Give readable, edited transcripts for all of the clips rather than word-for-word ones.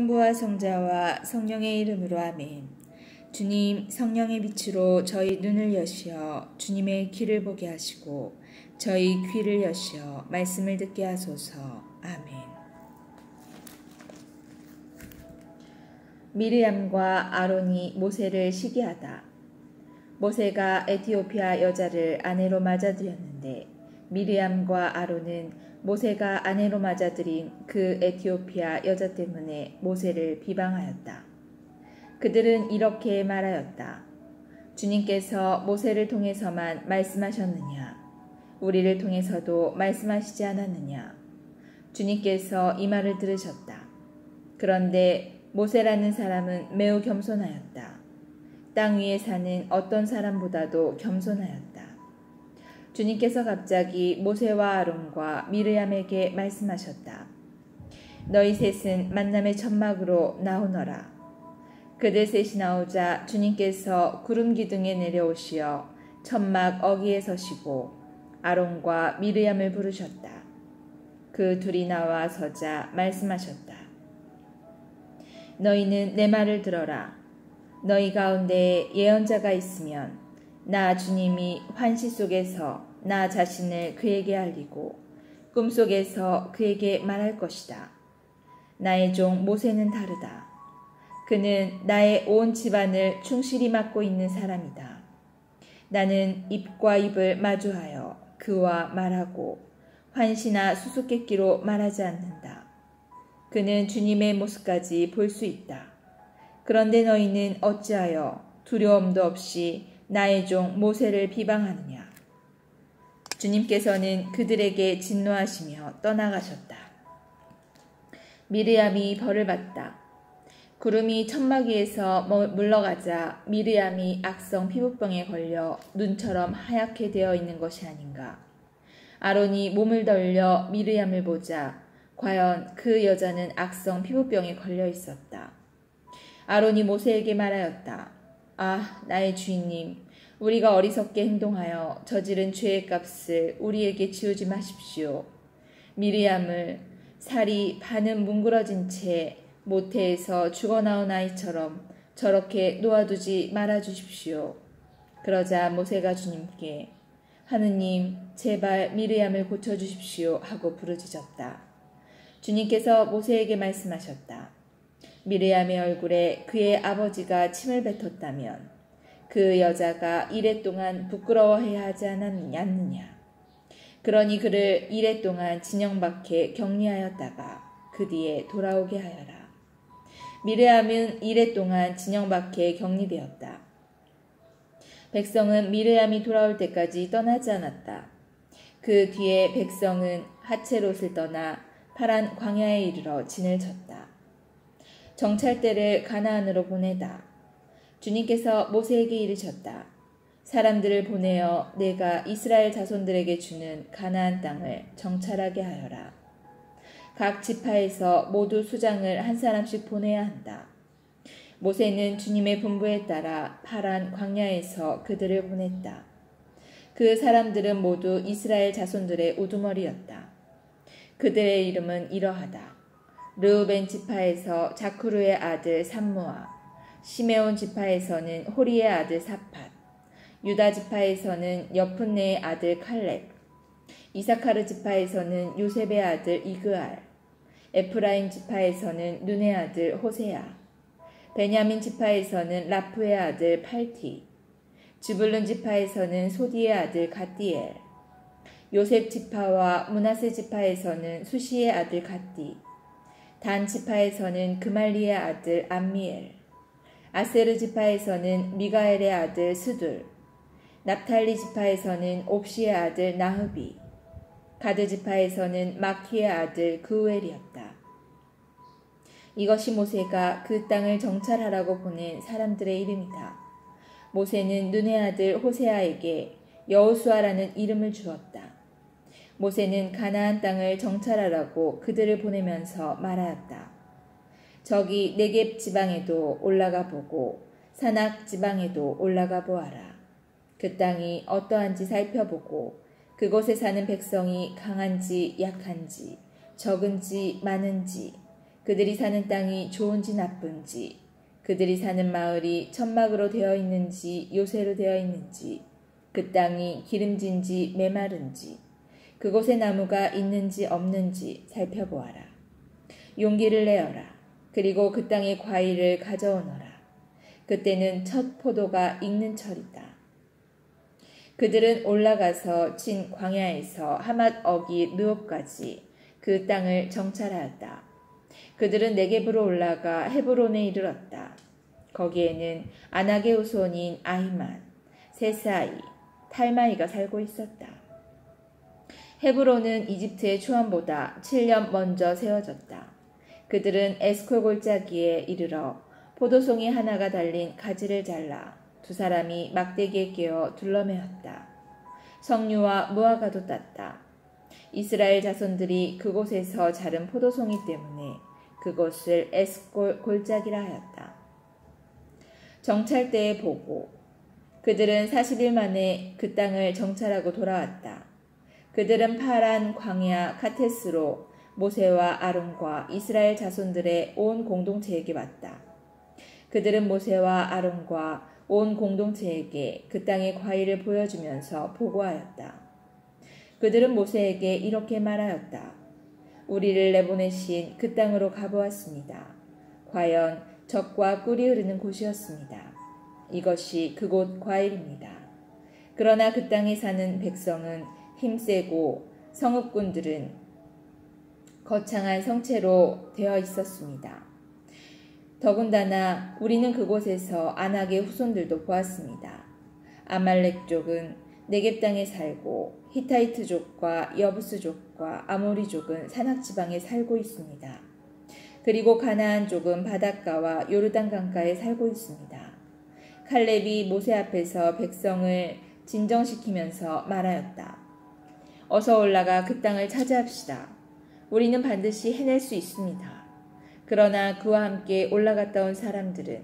성부와 성자와 성령의 이름으로 아멘. 주님, 성령의 빛으로 저희 눈을 여시어 주님의 길을 보게 하시고 저희 귀를 여시어 말씀을 듣게 하소서. 아멘. 미르암과 아론이 모세를 시기하다. 모세가 에티오피아 여자를 아내로 맞아들였는데 미르암과 아론은 모세가 아내로 맞아들인 그 에티오피아 여자 때문에 모세를 비방하였다. 그들은 이렇게 말하였다. 주님께서 모세를 통해서만 말씀하셨느냐? 우리를 통해서도 말씀하시지 않았느냐? 주님께서 이 말을 들으셨다. 그런데 모세라는 사람은 매우 겸손하였다. 땅 위에 사는 어떤 사람보다도 겸손하였다. 주님께서 갑자기 모세와 아론과 미르암에게 말씀하셨다. 너희 셋은 만남의 천막으로 나오너라. 그들 셋이 나오자 주님께서 구름 기둥에 내려오시어 천막 어귀에 서시고 아론과 미르암을 부르셨다. 그 둘이 나와 서자 말씀하셨다. 너희는 내 말을 들어라. 너희 가운데 예언자가 있으면 나 주님이 환시 속에서 나 자신을 그에게 알리고 꿈속에서 그에게 말할 것이다. 나의 종 모세는 다르다. 그는 나의 온 집안을 충실히 맡고 있는 사람이다. 나는 입과 입을 마주하여 그와 말하고 환시나 수수께끼로 말하지 않는다. 그는 주님의 모습까지 볼 수 있다. 그런데 너희는 어찌하여 두려움도 없이 나의 종 모세를 비방하느냐? 주님께서는 그들에게 진노하시며 떠나가셨다. 미르암이 벌을 받다. 구름이 천막 위에서 물러가자 미르암이 악성 피부병에 걸려 눈처럼 하얗게 되어 있는 것이 아닌가. 아론이 몸을 돌려 미르암을 보자 과연 그 여자는 악성 피부병에 걸려 있었다. 아론이 모세에게 말하였다. 아, 나의 주인님, 우리가 어리석게 행동하여 저지른 죄의 값을 우리에게 지우지 마십시오. 미르암을 살이 반은 뭉그러진 채 모태에서 죽어나온 아이처럼 저렇게 놓아두지 말아주십시오. 그러자 모세가 주님께 하느님, 제발 미르암을 고쳐주십시오 하고 부르짖었다. 주님께서 모세에게 말씀하셨다. 미르암의 얼굴에 그의 아버지가 침을 뱉었다면 그 여자가 이래 동안 부끄러워해야 하지 않느냐. 그러니 그를 이래 동안 진영 밖에 격리하였다가 그 뒤에 돌아오게 하여라. 미르암은 이래 동안 진영 밖에 격리되었다. 백성은 미르암이 돌아올 때까지 떠나지 않았다. 그 뒤에 백성은 하체롯을 떠나 파란 광야에 이르러 진을 쳤다. 정찰대를 가나안으로 보내다. 주님께서 모세에게 이르셨다. 사람들을 보내어 내가 이스라엘 자손들에게 주는 가나안 땅을 정찰하게 하여라. 각 지파에서 모두 수장을 한 사람씩 보내야 한다. 모세는 주님의 분부에 따라 파란 광야에서 그들을 보냈다. 그 사람들은 모두 이스라엘 자손들의 우두머리였다. 그들의 이름은 이러하다. 르우벤 지파에서 자쿠르의 아들 삼무아, 시메온 지파에서는 호리의 아들 사팟, 유다 지파에서는 여푼네의 아들 칼렙, 이사카르 지파에서는 요셉의 아들 이그알, 에프라임 지파에서는 눈의 아들 호세아, 베냐민 지파에서는 라프의 아들 팔티, 즈불룬 지파에서는 소디의 아들 갓디엘, 요셉 지파와 므낫세 지파에서는 수시의 아들 갓디, 단 지파에서는 그말리의 아들 암미엘, 아세르 지파에서는 미가엘의 아들 스둘, 납탈리 지파에서는 옵시의 아들 나흐비, 가드 지파에서는 마키의 아들 그우엘이었다. 이것이 모세가 그 땅을 정찰하라고 보낸 사람들의 이름이다. 모세는 눈의 아들 호세아에게 여호수아라는 이름을 주었다. 모세는 가나안 땅을 정찰하라고 그들을 보내면서 말하였다. 저기 네겝 지방에도 올라가 보고 산악 지방에도 올라가 보아라. 그 땅이 어떠한지 살펴보고 그곳에 사는 백성이 강한지 약한지 적은지 많은지 그들이 사는 땅이 좋은지 나쁜지, 그들이 사는 마을이 천막으로 되어 있는지 요새로 되어 있는지, 그 땅이 기름진지 메마른지, 그곳에 나무가 있는지 없는지 살펴보아라. 용기를 내어라. 그리고 그 땅의 과일을 가져오너라. 그때는 첫 포도가 익는 철이다. 그들은 올라가서 친 광야에서 하맛 어기 르옵까지 그 땅을 정찰하였다. 그들은 네겝으로 올라가 헤브론에 이르렀다. 거기에는 아낙의 후손인 아히만, 세사이, 탈마이가 살고 있었다. 헤브론은 이집트의 초원보다 7년 먼저 세워졌다. 그들은 에스콜 골짜기에 이르러 포도송이 하나가 달린 가지를 잘라 두 사람이 막대기에 끼어 둘러매었다. 석류와 무화과도 땄다. 이스라엘 자손들이 그곳에서 자른 포도송이 때문에 그곳을 에스콜 골짜기라 하였다. 정찰 때의 보고. 그들은 40일 만에 그 땅을 정찰하고 돌아왔다. 그들은 파란 광야 카테스로 모세와 아론과 이스라엘 자손들의 온 공동체에게 왔다. 그들은 모세와 아론과 온 공동체에게 그 땅의 과일을 보여주면서 보고하였다. 그들은 모세에게 이렇게 말하였다. 우리를 내보내신 그 땅으로 가보았습니다. 과연 젖과 꿀이 흐르는 곳이었습니다. 이것이 그곳 과일입니다. 그러나 그 땅에 사는 백성은 힘세고 성읍군들은 거창한 성체로 되어 있었습니다. 더군다나 우리는 그곳에서 아낙의 후손들도 보았습니다. 아말렉족은 네겝 땅에 살고 히타이트족과 여부스족과 아모리족은 산악지방에 살고 있습니다. 그리고 가나안족은 바닷가와 요르단 강가에 살고 있습니다. 칼렙이 모세 앞에서 백성을 진정시키면서 말하였다. 어서 올라가 그 땅을 차지합시다. 우리는 반드시 해낼 수 있습니다. 그러나 그와 함께 올라갔다 온 사람들은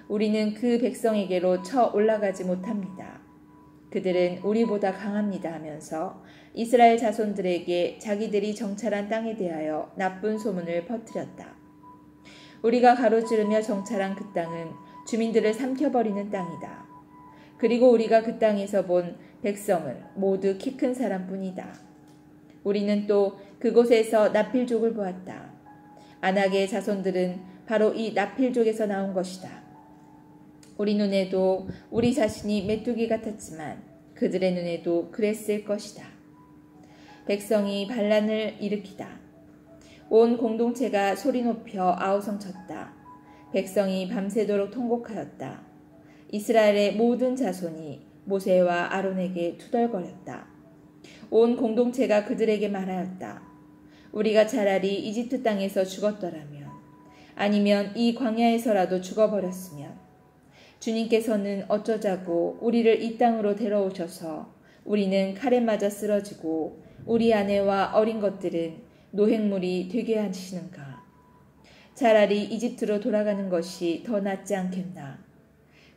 우리는 그 백성에게로 쳐 올라가지 못합니다. 그들은 우리보다 강합니다 하면서 이스라엘 자손들에게 자기들이 정찰한 땅에 대하여 나쁜 소문을 퍼뜨렸다. 우리가 가로지르며 정찰한 그 땅은 주민들을 삼켜버리는 땅이다. 그리고 우리가 그 땅에서 본 백성은 모두 키 큰 사람뿐이다. 우리는 또 그곳에서 나필족을 보았다. 아낙의 자손들은 바로 이 나필족에서 나온 것이다. 우리 눈에도 우리 자신이 메뚜기 같았지만 그들의 눈에도 그랬을 것이다. 백성이 반란을 일으키다. 온 공동체가 소리 높여 아우성쳤다. 백성이 밤새도록 통곡하였다. 이스라엘의 모든 자손이 모세와 아론에게 투덜거렸다. 온 공동체가 그들에게 말하였다. 우리가 차라리 이집트 땅에서 죽었더라면, 아니면 이 광야에서라도 죽어버렸으면, 주님께서는 어쩌자고 우리를 이 땅으로 데려오셔서 우리는 칼에 맞아 쓰러지고 우리 아내와 어린 것들은 노획물이 되게 하시는가? 차라리 이집트로 돌아가는 것이 더 낫지 않겠나?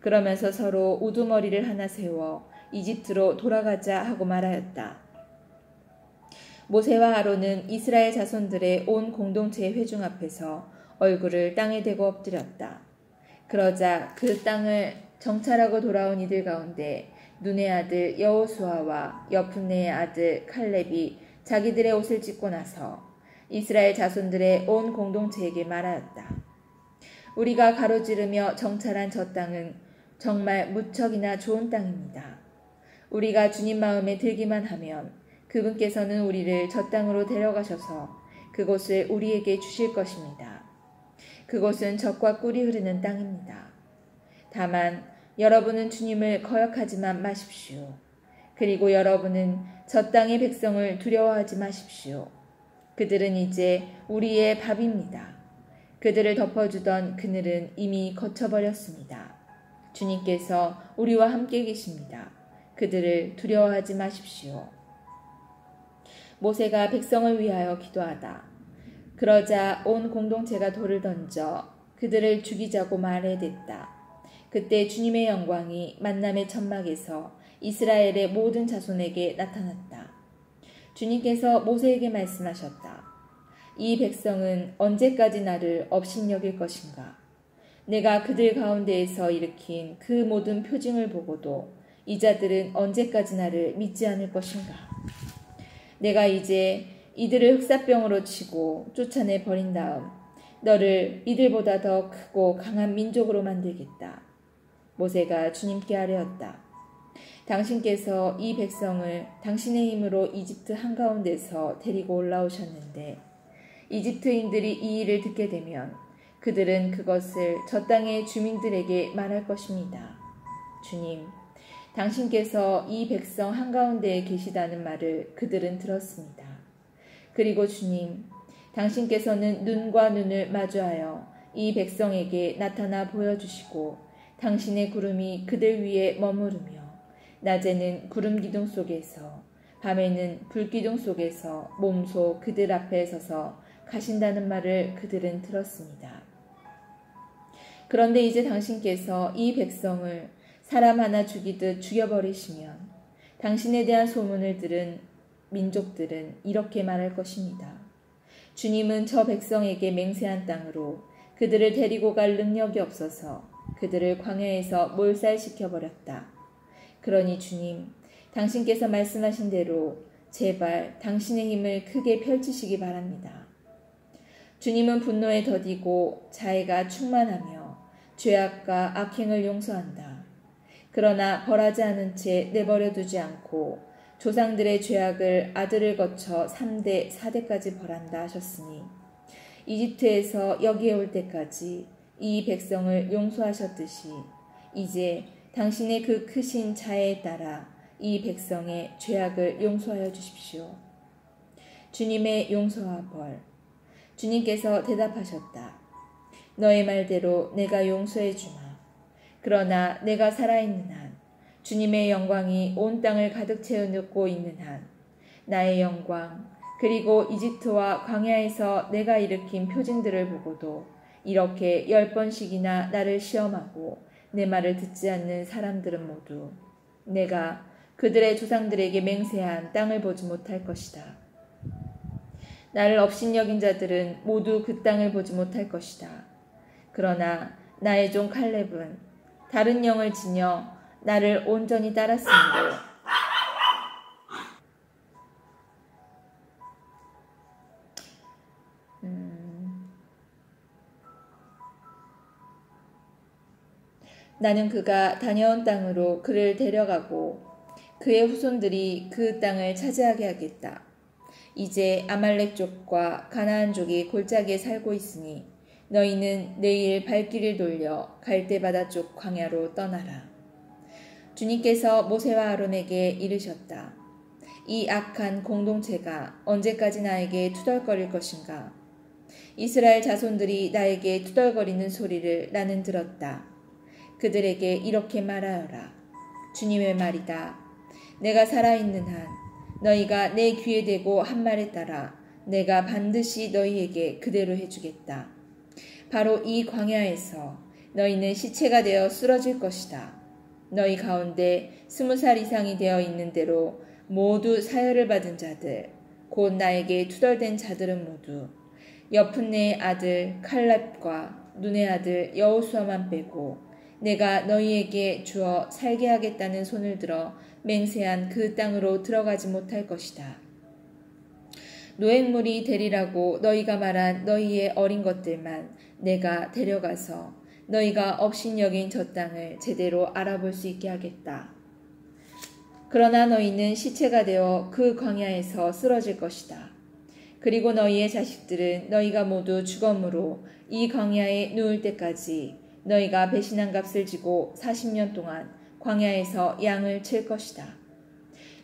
그러면서 서로 우두머리를 하나 세워 이집트로 돌아가자 하고 말하였다. 모세와 아론은 이스라엘 자손들의 온 공동체의 회중 앞에서 얼굴을 땅에 대고 엎드렸다. 그러자 그 땅을 정찰하고 돌아온 이들 가운데 눈의 아들 여호수아와 여푼네의 아들 칼렙이 자기들의 옷을 찢고 나서 이스라엘 자손들의 온 공동체에게 말하였다. 우리가 가로지르며 정찰한 저 땅은 정말 무척이나 좋은 땅입니다. 우리가 주님 마음에 들기만 하면 그분께서는 우리를 저 땅으로 데려가셔서 그곳을 우리에게 주실 것입니다. 그곳은 젖과 꿀이 흐르는 땅입니다. 다만 여러분은 주님을 거역하지만 마십시오. 그리고 여러분은 저 땅의 백성을 두려워하지 마십시오. 그들은 이제 우리의 밥입니다. 그들을 덮어주던 그늘은 이미 거쳐버렸습니다. 주님께서 우리와 함께 계십니다. 그들을 두려워하지 마십시오. 모세가 백성을 위하여 기도하다. 그러자 온 공동체가 돌을 던져 그들을 죽이자고 말해댔다. 그때 주님의 영광이 만남의 천막에서 이스라엘의 모든 자손에게 나타났다. 주님께서 모세에게 말씀하셨다. 이 백성은 언제까지 나를 업신여길 것인가? 내가 그들 가운데에서 일으킨 그 모든 표징을 보고도 이 자들은 언제까지 나를 믿지 않을 것인가? 내가 이제 이들을 흑사병으로 치고 쫓아내 버린 다음 너를 이들보다 더 크고 강한 민족으로 만들겠다. 모세가 주님께 아뢰었다. 당신께서 이 백성을 당신의 힘으로 이집트 한가운데서 데리고 올라오셨는데 이집트인들이 이 일을 듣게 되면 그들은 그것을 저 땅의 주민들에게 말할 것입니다. 주님, 당신께서 이 백성 한가운데에 계시다는 말을 그들은 들었습니다. 그리고 주님, 당신께서는 눈과 눈을 마주하여 이 백성에게 나타나 보여주시고 당신의 구름이 그들 위에 머무르며 낮에는 구름 기둥 속에서 밤에는 불 기둥 속에서 몸소 그들 앞에 서서 가신다는 말을 그들은 들었습니다. 그런데 이제 당신께서 이 백성을 사람 하나 죽이듯 죽여버리시면 당신에 대한 소문을 들은 민족들은 이렇게 말할 것입니다. 주님은 저 백성에게 맹세한 땅으로 그들을 데리고 갈 능력이 없어서 그들을 광야에서 몰살시켜버렸다. 그러니 주님, 당신께서 말씀하신 대로 제발 당신의 힘을 크게 펼치시기 바랍니다. 주님은 분노에 더디고 자애가 충만하며 죄악과 악행을 용서한다. 그러나 벌하지 않은 채 내버려 두지 않고 조상들의 죄악을 아들을 거쳐 3대, 4대까지 벌한다 하셨으니 이집트에서 여기에 올 때까지 이 백성을 용서하셨듯이 이제 당신의 그 크신 자애에 따라 이 백성의 죄악을 용서하여 주십시오. 주님의 용서와 벌. 주님께서 대답하셨다. 너의 말대로 내가 용서해 주마. 그러나 내가 살아있는 한, 주님의 영광이 온 땅을 가득 채우고 있는 한, 나의 영광, 그리고 이집트와 광야에서 내가 일으킨 표징들을 보고도 이렇게 10번씩이나 나를 시험하고 내 말을 듣지 않는 사람들은 모두 내가 그들의 조상들에게 맹세한 땅을 보지 못할 것이다. 나를 업신여긴 자들은 모두 그 땅을 보지 못할 것이다. 그러나 나의 종 칼렙은 다른 영을 지녀 나를 온전히 따랐으므로 나는 그가 다녀온 땅으로 그를 데려가고 그의 후손들이 그 땅을 차지하게 하겠다. 이제 아말렉 족과 가나안 족이 골짜기에 살고 있으니 너희는 내일 발길을 돌려 갈대바다 쪽 광야로 떠나라. 주님께서 모세와 아론에게 이르셨다. 이 악한 공동체가 언제까지 나에게 투덜거릴 것인가? 이스라엘 자손들이 나에게 투덜거리는 소리를 나는 들었다. 그들에게 이렇게 말하여라. 주님의 말이다. 내가 살아있는 한 너희가 내 귀에 대고 한 말에 따라 내가 반드시 너희에게 그대로 해주겠다. 바로 이 광야에서 너희는 시체가 되어 쓰러질 것이다. 너희 가운데 20살 이상이 되어 있는 대로 모두 사혈을 받은 자들, 곧 나에게 투덜댄 자들은 모두 여푼네의 아들 칼렙과 눈의 아들 여호수아만 빼고 내가 너희에게 주어 살게 하겠다는 손을 들어 맹세한 그 땅으로 들어가지 못할 것이다. 노획물이 되리라고 너희가 말한 너희의 어린 것들만 내가 데려가서 너희가 업신여긴 저 땅을 제대로 알아볼 수 있게 하겠다. 그러나 너희는 시체가 되어 그 광야에서 쓰러질 것이다. 그리고 너희의 자식들은 너희가 모두 죽음으로 이 광야에 누울 때까지 너희가 배신한 값을 지고 40년 동안 광야에서 양을 칠 것이다.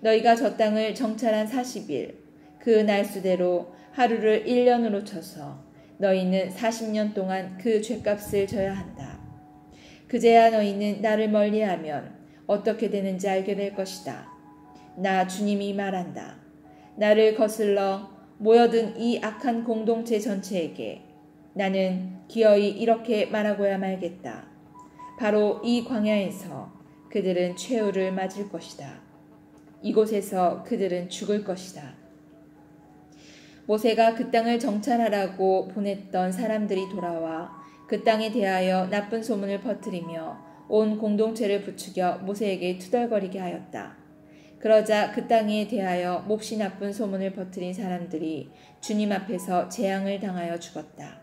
너희가 저 땅을 정찰한 40일, 그 날수대로 하루를 1년으로 쳐서 너희는 40년 동안 그 죗값을 져야 한다. 그제야 너희는 나를 멀리하면 어떻게 되는지 알게 될 것이다. 나 주님이 말한다. 나를 거슬러 모여든 이 악한 공동체 전체에게 나는 기어이 이렇게 말하고야 말겠다. 바로 이 광야에서 그들은 최후를 맞을 것이다. 이곳에서 그들은 죽을 것이다. 모세가 그 땅을 정찰하라고 보냈던 사람들이 돌아와 그 땅에 대하여 나쁜 소문을 퍼뜨리며 온 공동체를 부추겨 모세에게 투덜거리게 하였다. 그러자 그 땅에 대하여 몹시 나쁜 소문을 퍼뜨린 사람들이 주님 앞에서 재앙을 당하여 죽었다.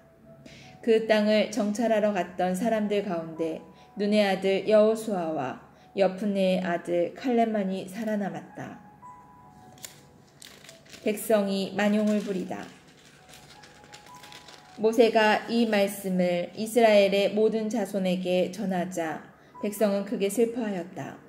그 땅을 정찰하러 갔던 사람들 가운데 눈의 아들 여호수아와 여푼네의 아들 칼렙만이 살아남았다. 백성이 만용을 부리다. 모세가 이 말씀을 이스라엘의 모든 자손에게 전하자 백성은 크게 슬퍼하였다.